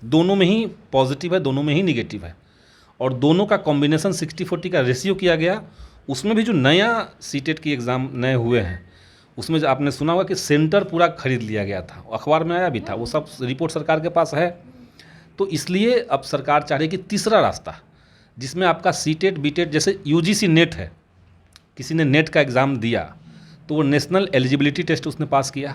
दोनों में ही पॉजिटिव है, दोनों में ही निगेटिव है, और दोनों का कॉम्बिनेशन 60-40 का रेशियो किया गया। उसमें भी जो नया सीटेट की एग्ज़ाम नए हुए हैं, उसमें जो आपने सुना होगा कि सेंटर पूरा खरीद लिया गया था, अखबार में आया भी था, वो सब रिपोर्ट सरकार के पास है। तो इसलिए अब सरकार चाह रही है कि तीसरा रास्ता, जिसमें आपका सीटेट बीटेट, जैसे यूजीसी नेट है, किसी ने नेट का एग्ज़ाम दिया तो वो नेशनल एलिजिबिलिटी टेस्ट उसने पास किया,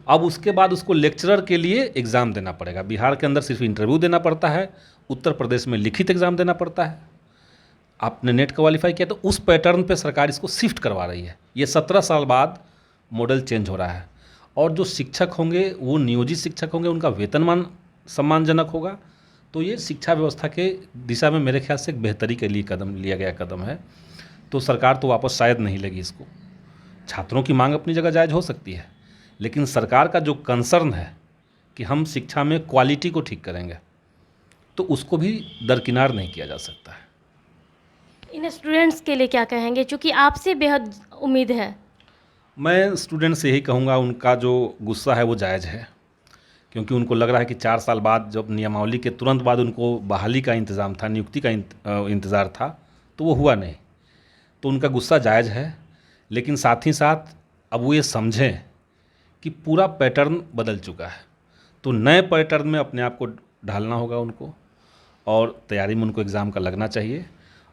अब उसके बाद उसको लेक्चरर के लिए एग्ज़ाम देना पड़ेगा। बिहार के अंदर सिर्फ इंटरव्यू देना पड़ता है, उत्तर प्रदेश में लिखित एग्ज़ाम देना पड़ता है। आपने नेट क्वालिफाई किया तो उस पैटर्न पे सरकार इसको शिफ्ट करवा रही है। ये 17 साल बाद मॉडल चेंज हो रहा है, और जो शिक्षक होंगे वो नियोजित शिक्षक होंगे, उनका वेतनमान सम्मानजनक होगा। तो ये शिक्षा व्यवस्था के दिशा में मेरे ख्याल से एक बेहतरी के लिए कदम लिया गया कदम है। तो सरकार तो वापस शायद नहीं लेगी इसको। छात्रों की मांग अपनी जगह जायज़ हो सकती है, लेकिन सरकार का जो कंसर्न है कि हम शिक्षा में क्वालिटी को ठीक करेंगे, तो उसको भी दरकिनार नहीं किया जा सकता है। इन स्टूडेंट्स के लिए क्या कहेंगे, चूँकि आपसे बेहद उम्मीद है? मैं स्टूडेंट से यही कहूँगा, उनका जो गुस्सा है वो जायज़ है, क्योंकि उनको लग रहा है कि 4 साल बाद, जब नियमावली के तुरंत बाद उनको बहाली का इंतज़ाम था, नियुक्ति का इंतज़ार था, तो वो हुआ नहीं। तो उनका गुस्सा जायज़ है, लेकिन साथ ही साथ अब वो ये समझें कि पूरा पैटर्न बदल चुका है, तो नए पैटर्न में अपने आप को ढालना होगा उनको, और तैयारी में उनको एग्ज़ाम का लगना चाहिए।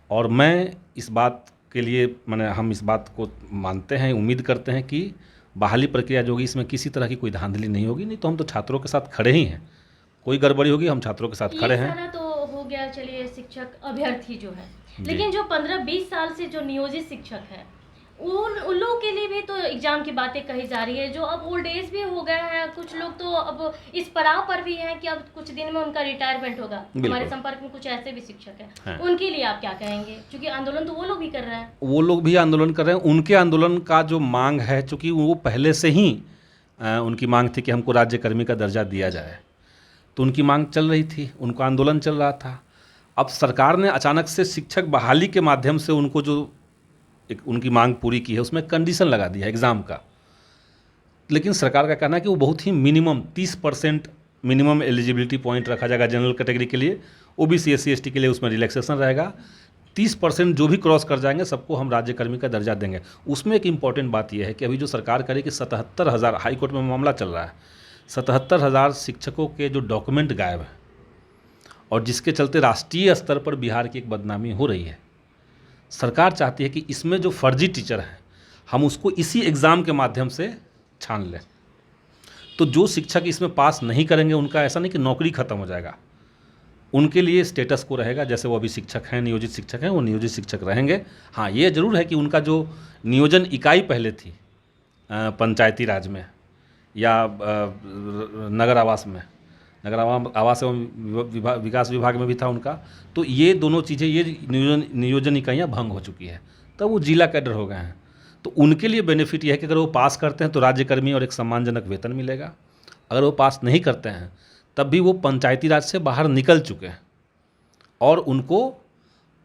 और मैं इस बात के लिए, मैंने हम इस बात को मानते हैं, उम्मीद करते हैं कि बहाली प्रक्रिया जो होगी इसमें किसी तरह की कोई धांधली नहीं होगी, नहीं तो हम तो छात्रों के साथ खड़े ही हैं। कोई गड़बड़ी होगी हम छात्रों के साथ खड़े हैं। ये सारा तो हो गया, चलिए शिक्षक अभ्यर्थी जो है, लेकिन जो 15-20 साल से जो नियोजित शिक्षक है, उन लोगों के लिए भी तो एग्जाम की बातें कही जा रही है, जो अब ओल्ड एज भी हो गए हैं, कुछ लोग तो अब इस पड़ाव पर भी हैं कि अब कुछ दिन में उनका रिटायरमेंट होगा। हमारे संपर्क में कुछ ऐसे भी शिक्षक हैं, उनके लिए आप क्या कहेंगे? क्योंकि आंदोलन तो वो लोग भी कर रहे हैं। वो लोग भी आंदोलन कर रहे हैं, उनके आंदोलन का जो मांग है, चूँकि वो पहले से ही उनकी मांग थी कि हमको राज्यकर्मी का दर्जा दिया जाए, तो उनकी मांग चल रही थी, उनका आंदोलन चल रहा था। अब सरकार ने अचानक से शिक्षक बहाली के माध्यम से उनको जो एक उनकी मांग पूरी की है, उसमें कंडीशन लगा दिया है एग्ज़ाम का। लेकिन सरकार का कहना है कि वो बहुत ही मिनिमम 30% मिनिमम एलिजिबिलिटी पॉइंट रखा जाएगा जनरल कैटेगरी के लिए, ओबीसी SC ST के लिए उसमें रिलैक्सेशन रहेगा। 30% जो भी क्रॉस कर जाएंगे सबको हम राज्यकर्मी का दर्जा देंगे। उसमें एक इम्पॉर्टेंट बात यह है कि अभी जो सरकार करे कि 77,000, हाई कोर्ट में मामला चल रहा है, 77,000 शिक्षकों के जो डॉक्यूमेंट गायब है, और जिसके चलते राष्ट्रीय स्तर पर बिहार की एक बदनामी हो रही है। सरकार चाहती है कि इसमें जो फर्जी टीचर हैं हम उसको इसी एग्ज़ाम के माध्यम से छान लें। तो जो शिक्षक इसमें पास नहीं करेंगे, उनका ऐसा नहीं कि नौकरी खत्म हो जाएगा, उनके लिए स्टेटस को रहेगा, जैसे वो अभी शिक्षक हैं, नियोजित शिक्षक हैं, वो नियोजित शिक्षक रहेंगे। हाँ, ये जरूर है कि उनका जो नियोजन इकाई पहले थी पंचायती राज में या नगर आवास में, नगर आवास एवं विकास विभाग में भी था उनका, तो ये दोनों चीज़ें, ये नियोजन इकाइयाँ भंग हो चुकी है, तब वो जिला कैडर हो गए हैं। तो उनके लिए बेनिफिट यह है कि अगर वो पास करते हैं तो राज्यकर्मी और एक सम्मानजनक वेतन मिलेगा, अगर वो पास नहीं करते हैं तब भी वो पंचायती राज से बाहर निकल चुके हैं, और उनको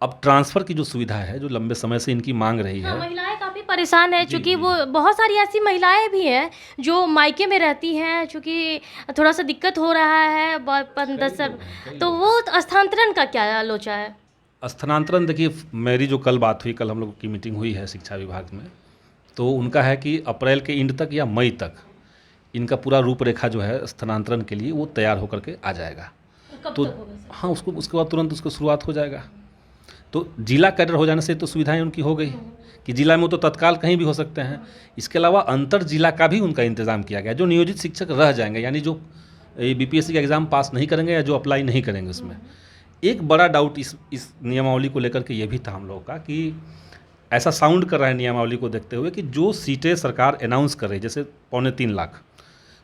अब ट्रांसफ़र की जो सुविधा है, जो लंबे समय से इनकी मांग रही है। महिलाएं काफ़ी परेशान है, क्योंकि वो बहुत सारी ऐसी महिलाएं भी हैं जो मायके में रहती हैं, क्योंकि थोड़ा सा दिक्कत हो रहा है 10 साल, तो वो स्थानांतरण का क्या लोचा है? स्थानांतरण, देखिए मेरी जो कल बात हुई, कल हम लोग की मीटिंग हुई है शिक्षा विभाग में, तो उनका है कि अप्रैल के एंड तक या मई तक इनका पूरा रूपरेखा जो है स्थानांतरण के लिए वो तैयार होकर के आ जाएगा। तो हाँ, उसको उसके बाद तुरंत उसको शुरुआत हो जाएगा। तो जिला कैडर हो जाने से तो सुविधाएं उनकी हो गई कि जिला में वो तो तत्काल कहीं भी हो सकते हैं। इसके अलावा अंतर जिला का भी उनका इंतज़ाम किया गया, जो नियोजित शिक्षक रह जाएंगे, यानी जो BPSC का एग्ज़ाम पास नहीं करेंगे या जो अप्लाई नहीं करेंगे उसमें। एक बड़ा डाउट इस नियमावली को लेकर के ये भी था हम लोगों का कि ऐसा साउंड कर रहा है नियमावली को देखते हुए कि जो सीटें सरकार अनाउंस कर रही है, जैसे 3.25 लाख,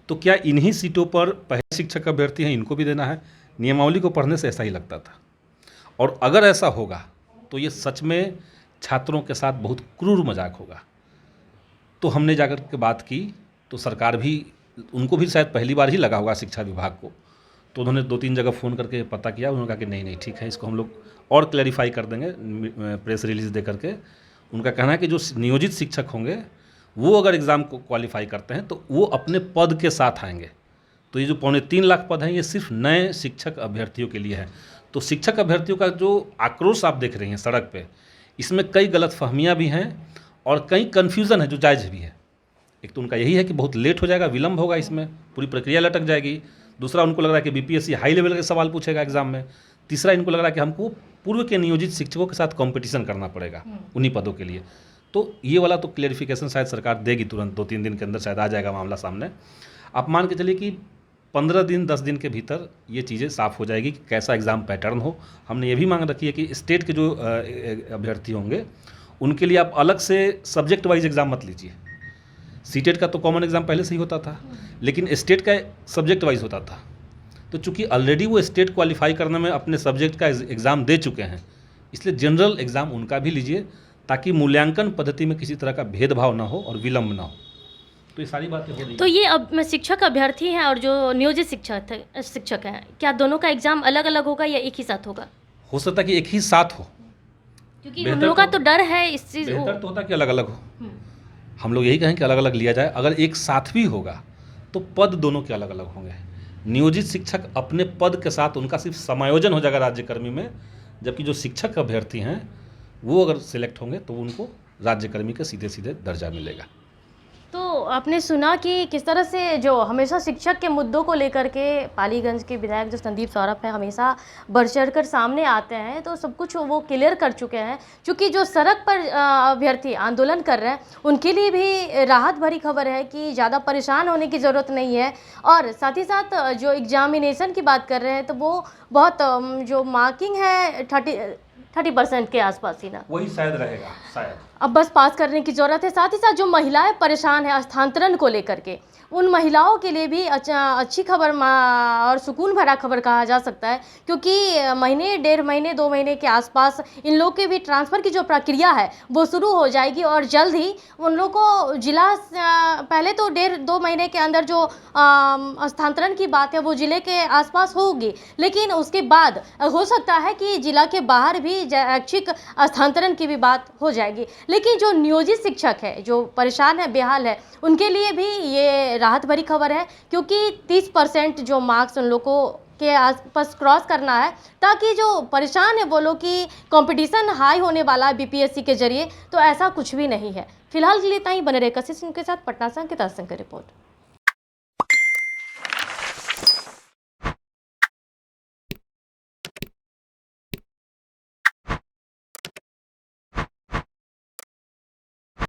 तो क्या इन्हीं सीटों पर पहले शिक्षक अभ्यर्थी हैं इनको भी देना है? नियमावली को पढ़ने से ऐसा ही लगता था। और अगर ऐसा होगा तो ये सच में छात्रों के साथ बहुत क्रूर मजाक होगा। तो हमने जाकर के बात की, तो सरकार भी, उनको भी शायद पहली बार ही लगा होगा शिक्षा विभाग को, तो उन्होंने 2-3 जगह फ़ोन करके पता किया। उन्होंने कहा कि नहीं ठीक है, इसको हम लोग और क्लैरिफाई कर देंगे प्रेस रिलीज़ दे करके। उनका कहना है कि जो नियोजित शिक्षक होंगे वो अगर एग्ज़ाम को क्वालिफाई करते हैं तो वो अपने पद के साथ आएंगे, तो ये जो 3.25 लाख पद हैं ये सिर्फ नए शिक्षक अभ्यर्थियों के लिए है। तो शिक्षक अभ्यर्थियों का जो आक्रोश आप देख रहे हैं सड़क पे, इसमें कई गलतफहमियां भी हैं और कई कन्फ्यूज़न है जो जायज़ भी है। एक तो उनका यही है कि बहुत लेट हो जाएगा, विलम्ब होगा, इसमें पूरी प्रक्रिया लटक जाएगी। दूसरा, उनको लग रहा है कि बीपीएससी हाई लेवल के सवाल पूछेगा एग्जाम में। तीसरा, इनको लग रहा है कि हमको पूर्व के नियोजित शिक्षकों के साथ कंपटीशन करना पड़ेगा उन्हीं पदों के लिए। तो ये वाला तो क्लेरिफिकेशन शायद सरकार देगी तुरंत, 2-3 दिन के अंदर शायद आ जाएगा मामला सामने। आप मान के चलिए कि 15 दिन 10 दिन के भीतर ये चीज़ें साफ़ हो जाएगी कि कैसा एग्ज़ाम पैटर्न हो। हमने ये भी मांग रखी है कि स्टेट के जो अभ्यर्थी होंगे उनके लिए आप अलग से सब्जेक्ट वाइज एग्ज़ाम मत लीजिए। सीटेट का तो कॉमन एग्ज़ाम पहले से ही होता था, लेकिन स्टेट का सब्जेक्ट वाइज होता था। तो चूंकि ऑलरेडी वो स्टेट क्वालिफाई करने में अपने सब्जेक्ट का एग्ज़ाम दे चुके हैं, इसलिए जनरल एग्ज़ाम उनका भी लीजिए, ताकि मूल्यांकन पद्धति में किसी तरह का भेदभाव ना हो और विलम्ब ना हो। तो ये सारी बातें हो रही तो ये अब मैं शिक्षक अभ्यर्थी हैं और जो नियोजित शिक्षक हैं, क्या दोनों का एग्जाम अलग अलग होगा या एक ही साथ होगा? हो सकता है कि एक ही साथ हो, क्योंकि हम लोग का तो डर है इस चीज़। बेहतर तो होता कि अलग अलग हो। हम लोग यही कहें कि अलग अलग लिया जाए। अगर एक साथ भी होगा तो पद दोनों के अलग अलग होंगे। नियोजित शिक्षक अपने पद के साथ उनका सिर्फ समायोजन हो जाएगा राज्यकर्मी में, जबकि जो शिक्षक अभ्यर्थी हैं वो अगर सिलेक्ट होंगे तो उनको राज्यकर्मी का सीधे सीधे दर्जा मिलेगा। तो आपने सुना कि किस तरह से जो हमेशा शिक्षक के मुद्दों को लेकर के पालीगंज के विधायक जो संदीप सौरभ है हमेशा बढ़ चढ़ कर सामने आते हैं, तो सब कुछ वो क्लियर कर चुके हैं। क्योंकि जो सड़क पर अभ्यर्थी आंदोलन कर रहे हैं उनके लिए भी राहत भरी खबर है कि ज़्यादा परेशान होने की ज़रूरत नहीं है। और साथ ही साथ जो एग्जामिनेशन की बात कर रहे हैं तो वो बहुत जो मार्किंग है 30% के आसपास ही ना, वही शायद रहेगा शायद। अब बस पास करने की ज़रूरत है। साथ ही साथ जो महिलाएं परेशान हैं स्थानांतरण को लेकर के, उन महिलाओं के लिए भी अच्छी खबर और सुकून भरा खबर कहा जा सकता है। क्योंकि महीने 1.5 महीने 2 महीने के आसपास इन लोग के भी ट्रांसफ़र की जो प्रक्रिया है वो शुरू हो जाएगी और जल्द ही उन लोग को जिला पहले तो 1.5-2 महीने के अंदर जो स्थानांतरण की बात है वो ज़िले के आसपास होगी, लेकिन उसके बाद हो सकता है कि जिला के बाहर भी ऐच्छिक स्थानांतरण की भी बात हो जाएगी। लेकिन जो नियोजित शिक्षक है जो परेशान है, बेहाल है, उनके लिए भी ये राहत भरी खबर है। क्योंकि 30% जो मार्क्स उन लोगों के आसपास क्रॉस करना है, ताकि जो परेशान है वो लोग की कंपटीशन हाई होने वाला है बीपीएससी के जरिए, तो ऐसा कुछ भी नहीं है। फिलहाल के लिए इतना ही। बने रहे कशिश के साथ। पटना से अंकिता सिंह की रिपोर्ट।